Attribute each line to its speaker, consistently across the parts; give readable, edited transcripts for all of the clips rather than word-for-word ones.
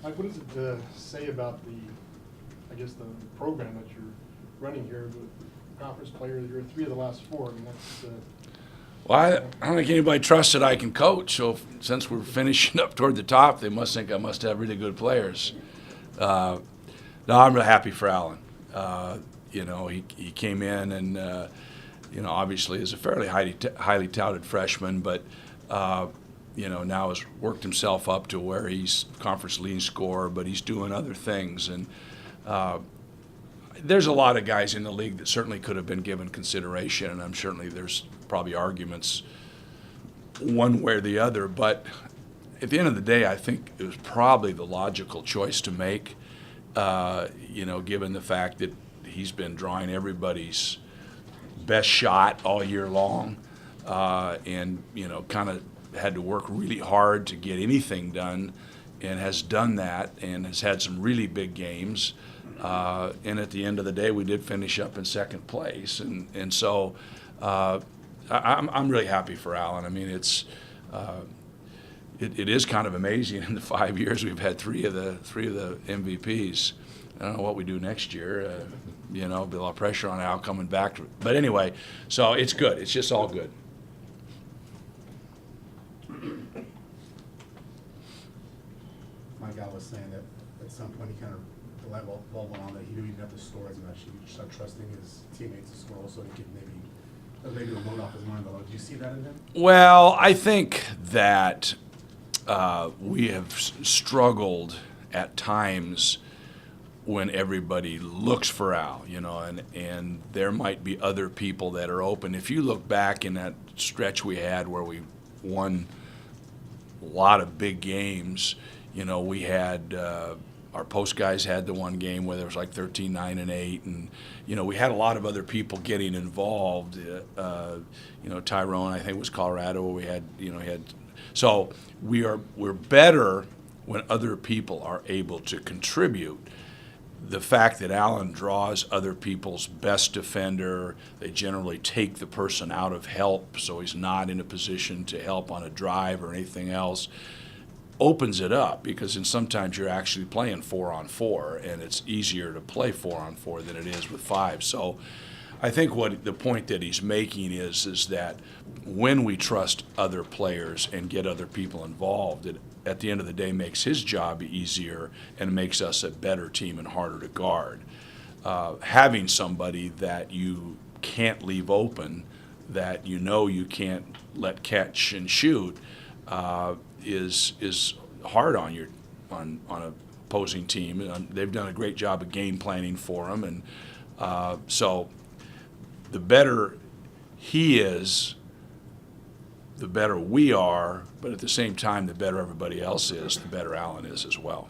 Speaker 1: Mike, what does it say about I guess, the program that you're running here with conference players? You're 3 of the last 4. I mean, that's.
Speaker 2: Well, I don't think anybody trusts that I can coach. So since we're finishing up toward the top, they must think I must have really good players. No, I'm really happy for Alan. He came in and obviously is a fairly highly touted freshman, but now has worked himself up to where he's conference leading scorer, but he's doing other things. And there's a lot of guys in the league that certainly could have been given consideration, and I'm certainly there's probably arguments one way or the other. But at the end of the day, I think it was probably the logical choice to make, given the fact that he's been drawing everybody's best shot all year long, and kind of had to work really hard to get anything done, and has done that, and has had some really big games. And at the end of the day, we did finish up in second place, and so I'm really happy for Alan. I mean, it is kind of amazing. In the 5 years, we've had three of the MVPs. I don't know what we do next year. Be a lot of pressure on Al coming back. But anyway, so it's good. It's just all good.
Speaker 3: My guy was saying that at some point he kind of the light bulb went on that he knew he'd have to score as much. He start trusting his teammates to score so he could maybe the load off his mind. Do you see that in him?
Speaker 2: Well, I think that we have struggled at times when everybody looks for Al, and there might be other people that are open. If you look back in that stretch we had where we won a lot of big games, we had our post guys had the one game where there was like 13, 9, and 8, and we had a lot of other people getting involved. Tyrone, I think, was Colorado. Where we had so we're better when other people are able to contribute. The fact that Allen draws other people's best defender, they generally take the person out of help, so he's not in a position to help on a drive or anything else, opens it up, because then sometimes you're actually playing 4-on-4, and it's easier to play 4-on-4 than it is with 5. So I think what the point that he's making is that when we trust other players and get other people involved, it at the end of the day makes his job easier and makes us a better team and harder to guard. Having somebody that you can't leave open, that you can't let catch and shoot, is hard on an opposing team. And they've done a great job of game planning for him, and so the better he is, the better we are, but at the same time, the better everybody else is, the better Allen is as well.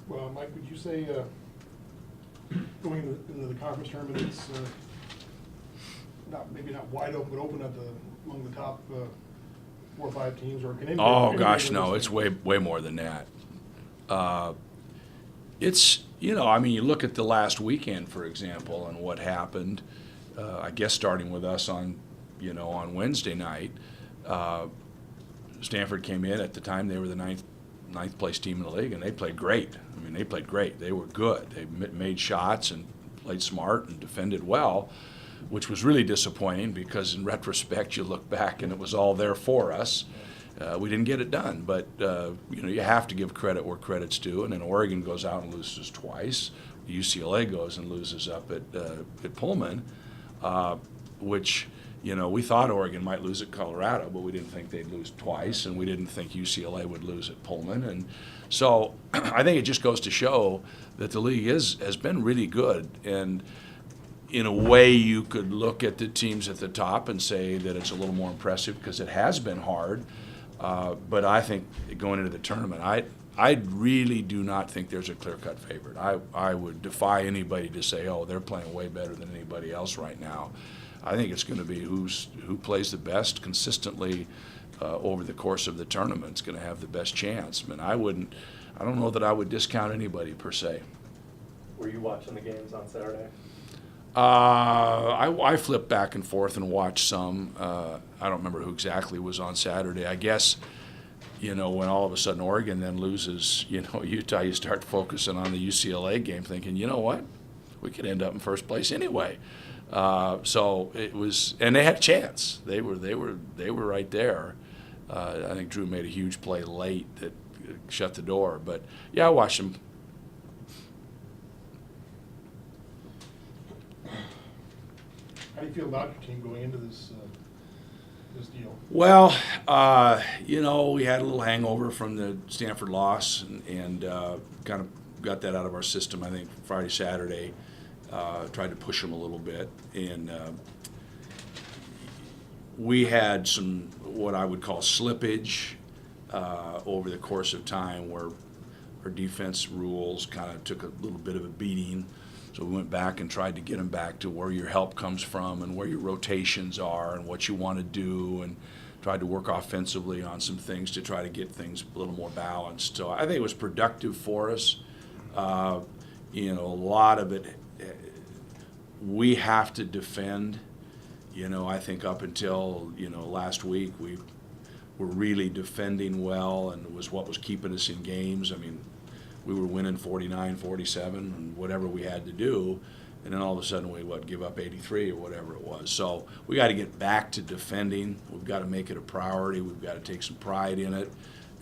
Speaker 1: Well, Mike, would you say going into the conference tournament, it's maybe not wide open, but open among the top 4 or 5 teams, or can anybody?
Speaker 2: Oh gosh, no, it's way more than that. It's you look at the last weekend, for example, and what happened. I guess starting with us on Wednesday night, Stanford came in. At the time, they were the ninth place team in the league, and they played great. I mean, they played great. They were good. They made shots and played smart and defended well, which was really disappointing because in retrospect, you look back and it was all there for us. We didn't get it done, but you have to give credit where credit's due. And then Oregon goes out and loses twice. UCLA goes and loses up at Pullman, which we thought Oregon might lose at Colorado, but we didn't think they'd lose twice, and we didn't think UCLA would lose at Pullman. And so I think it just goes to show that the league has been really good. And in a way, you could look at the teams at the top and say that it's a little more impressive because it has been hard. But I think going into the tournament, I really do not think there's a clear-cut favorite. I would defy anybody to say, oh, they're playing way better than anybody else right now. I think it's going to be who plays the best consistently over the course of the tournament is going to have the best chance. I mean, I don't know that I would discount anybody per se.
Speaker 4: Were you watching the games on Saturday?
Speaker 2: I flipped back and forth and watched some. I don't remember who exactly was on Saturday. I guess, when all of a sudden Oregon then loses, Utah, you start focusing on the UCLA game, thinking, you know what, we could end up in first place anyway. So it was, and they had a chance. They were right there. I think Drew made a huge play late that shut the door. But yeah, I watched them.
Speaker 1: How do you feel about your team going into this deal?
Speaker 2: Well, we had a little hangover from the Stanford loss, and kind of got that out of our system. I think Friday, Saturday, tried to push them a little bit, and we had some what I would call slippage over the course of time, where our defense rules kind of took a little bit of a beating. So we went back and tried to get them back to where your help comes from and where your rotations are and what you want to do, and tried to work offensively on some things to try to get things a little more balanced. So I think it was productive for us. A lot of it, we have to defend. I think up until, last week, we were really defending well, and it was what was keeping us in games. I mean, we were winning 49-47 and whatever we had to do, and then all of a sudden we give up 83 or whatever it was. So we got to get back to defending. We've got to make it a priority. We've got to take some pride in it,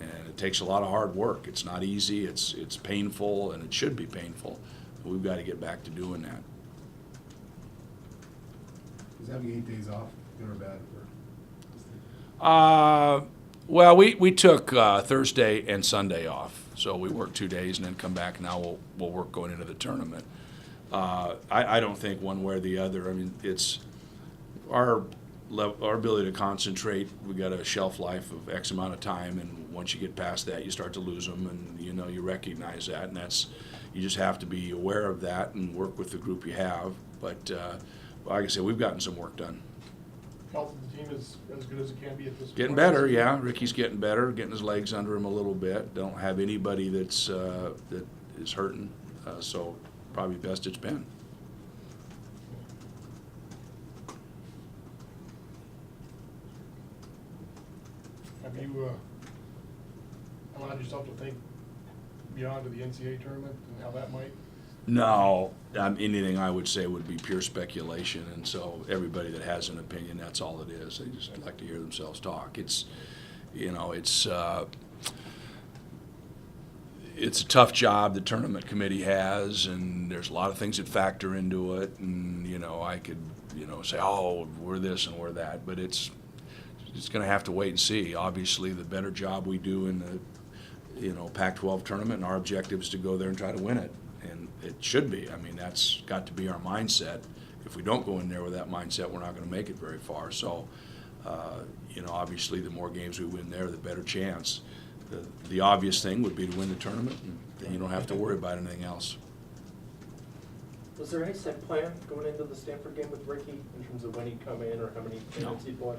Speaker 2: and it takes a lot of hard work. It's not easy. It's painful, and it should be painful. But we've got to get back to doing that.
Speaker 3: Is having 8 days off good or bad for?
Speaker 2: Well, we took Thursday and Sunday off. So we work 2 days and then come back. Now we'll work going into the tournament. I don't think one way or the other. I mean, it's our ability to concentrate. We got a shelf life of X amount of time, and once you get past that, you start to lose them, and you recognize that, and you just have to be aware of that and work with the group you have. But like I said, we've gotten some work done.
Speaker 1: Health of the team is as good as it can be at this point.
Speaker 2: Getting better, yeah. Ricky's getting better, getting his legs under him a little bit. Don't have anybody that is hurting, so probably best it's been.
Speaker 1: Have you allowed yourself to think beyond to the NCAA tournament and how that might?
Speaker 2: No, anything I would say would be pure speculation, and so everybody that has an opinion, that's all it is. They just like to hear themselves talk. It's a tough job the tournament committee has, and there's a lot of things that factor into it. And I could say, oh, we're this and we're that, but it's going to have to wait and see. Obviously, the better job we do in the Pac-12 tournament, and our objective is to go there and try to win it. And it should be. I mean, that's got to be our mindset. If we don't go in there with that mindset, we're not going to make it very far. So, obviously, the more games we win there, the better chance. The obvious thing would be to win the tournament, and then you don't have to worry about anything else.
Speaker 4: Was there any set plan going into the Stanford game with Ricky in terms of when he'd come in or how many minutes he'd play?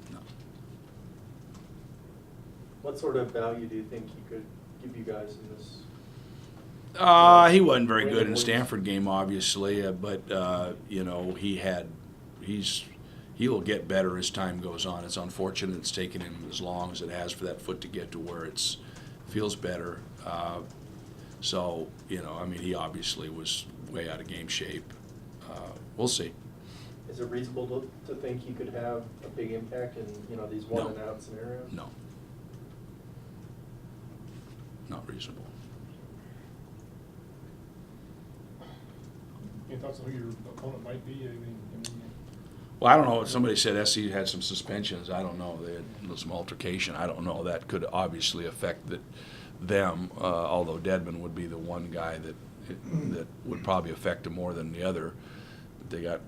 Speaker 2: No.
Speaker 4: What sort of value do you think he could give you guys in this?
Speaker 2: He wasn't very good in the Stanford game, obviously, but he will get better as time goes on. It's unfortunate it's taken him as long as it has for that foot to get to where it feels better. He obviously was way out of game shape. We'll see.
Speaker 4: Is it reasonable to think he could have a big impact in these one and out scenarios?
Speaker 2: No. Not reasonable.
Speaker 1: Any thoughts on who your opponent might be?
Speaker 2: Well, I don't know. Somebody said SC had some suspensions. I don't know. They had some altercation. I don't know. That could obviously affect them, although Dedman would be the one guy that would probably affect them more than the other. They got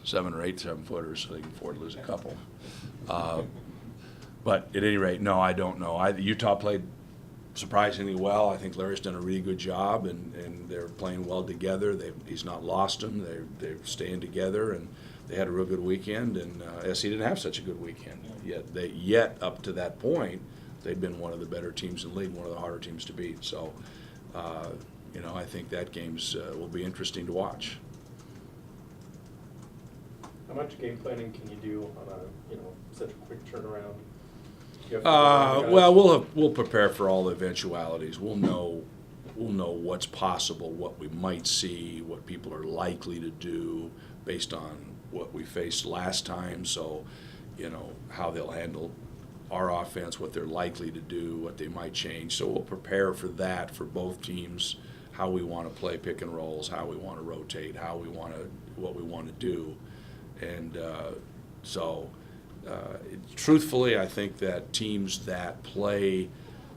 Speaker 2: 7 or 8 7-footers, so they can afford to lose a couple. But at any rate, no, I don't know. Utah played surprisingly well. I think Larry's done a really good job, and they're playing well together. He's not lost them. They're staying together, and they had a real good weekend. And SC didn't have such a good weekend. Yet up to that point, they'd been one of the better teams in the league, one of the harder teams to beat. So, I think that game's will be interesting to watch.
Speaker 4: How much game planning can you do on a, such a quick turnaround? You have to organize-
Speaker 2: Well, we'll prepare for all the eventualities. We'll know what's possible, what we might see, what people are likely to do based on what we faced last time. So, how they'll handle our offense, what they're likely to do, what they might change. So we'll prepare for that for both teams, how we want to play pick and rolls, how we want to rotate, what we want to do. And truthfully, I think that teams that play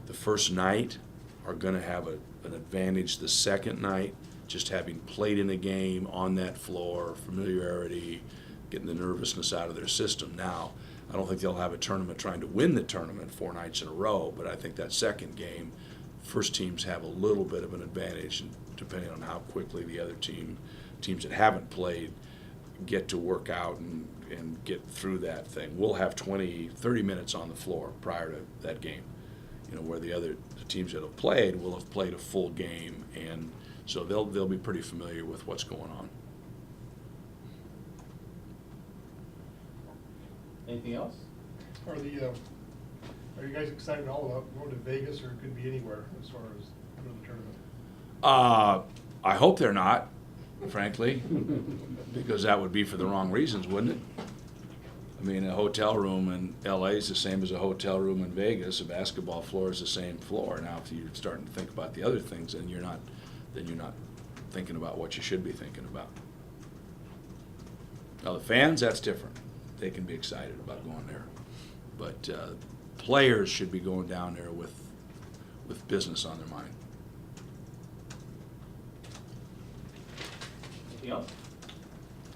Speaker 2: the first night are going to have an advantage the second night, just having played in a game on that floor, familiarity, getting the nervousness out of their system. Now, I don't think they'll have a tournament trying to win the tournament 4 nights in a row, but I think that second game, first teams have a little bit of an advantage, depending on how quickly the other teams that haven't played get to work out and get through that thing. We'll have 20-30 minutes on the floor prior to that game, where the teams that have played will have played a full game, and so they'll be pretty familiar with what's going on.
Speaker 5: Anything else?
Speaker 1: Are you guys excited at all about going to Vegas, or it could be anywhere as far as for the tournament?
Speaker 2: I hope they're not, frankly, because that would be for the wrong reasons, wouldn't it? I mean, a hotel room in LA is the same as a hotel room in Vegas. A basketball floor is the same floor. Now, if you're starting to think about the other things, then you're not thinking about what you should be thinking about. Now, the fans, that's different. They can be excited about going there, but players should be going down there with business on their mind.
Speaker 5: Anything else?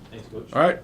Speaker 5: Thanks, Coach.
Speaker 2: All right.